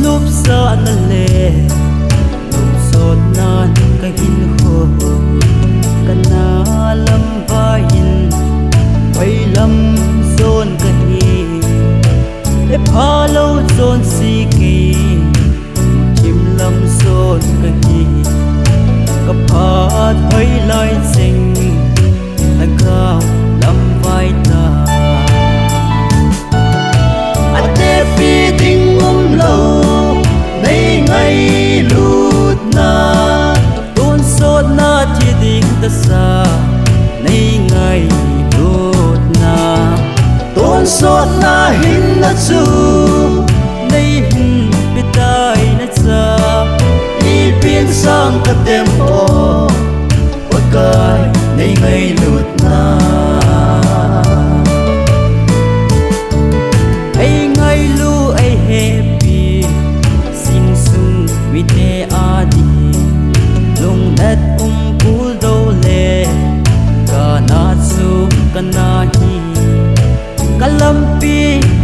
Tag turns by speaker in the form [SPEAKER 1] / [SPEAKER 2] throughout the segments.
[SPEAKER 1] nup sa na le nung sot nan ka hin ho kana lam bahin quay lam zon ka hi e phalo zon si ki chim lam zon ka hi ka phat thấy lai sing ta cao lam vai ta ate pi ding lâu nay ngày lút na tuôn sốt na thì ding ta sa nay ngày lút na tuôn sốt na hin na chu nay hin pitai na cha đi biên sang ka tem o wa kai nay ngày lút na happy sing sung vi te adi lung net pul do le kana su kana hi kalampi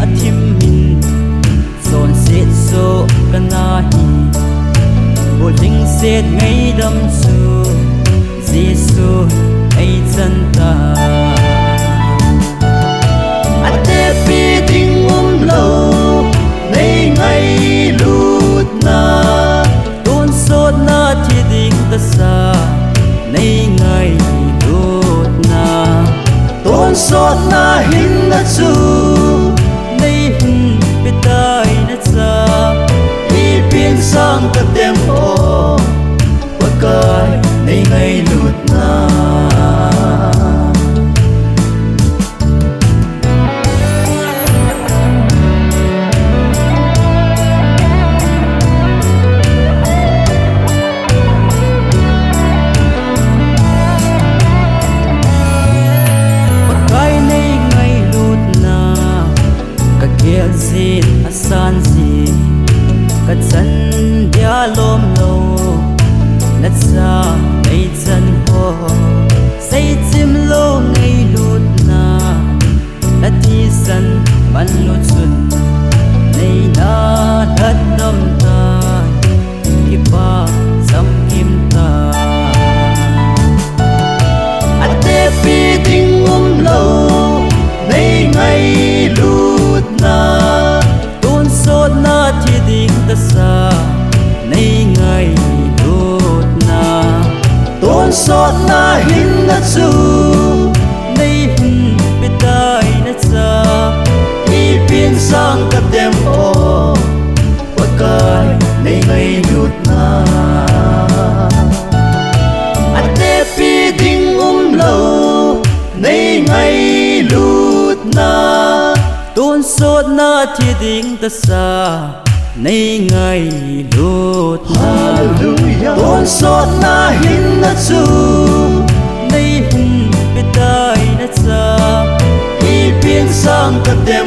[SPEAKER 1] athim min son set so kana hi boling set ngai dam su jesu ai chanta ate pi ding lo nay ngày lút na tuôn sốt na thì ding ta sa nay ngày lút na tuôn sốt na hin na chu nay hin pitai na cha đi biên sang ka tem o wa kai nay ngày lút na zin asan zi ka chan dia lom lo na cha nei chan ho sei chim lo ngei lut na na ti san man lu chun nei na that dom ta ki pa sam kim ta ate pi ding lo nei ngai lut na tuôn sốt na thì ding ta sa nay ngày lút na tuôn sốt na hin na chu nay hin pitai na cha đi biên sang ka tem o wa kai nay ngày lút na ate pi ding lo nay ngày lút na tuôn sốt na thì ding ta sa nay ngày lút na tuôn sốt na hin na chu nay hin pitai na cha đi biên sang ka tem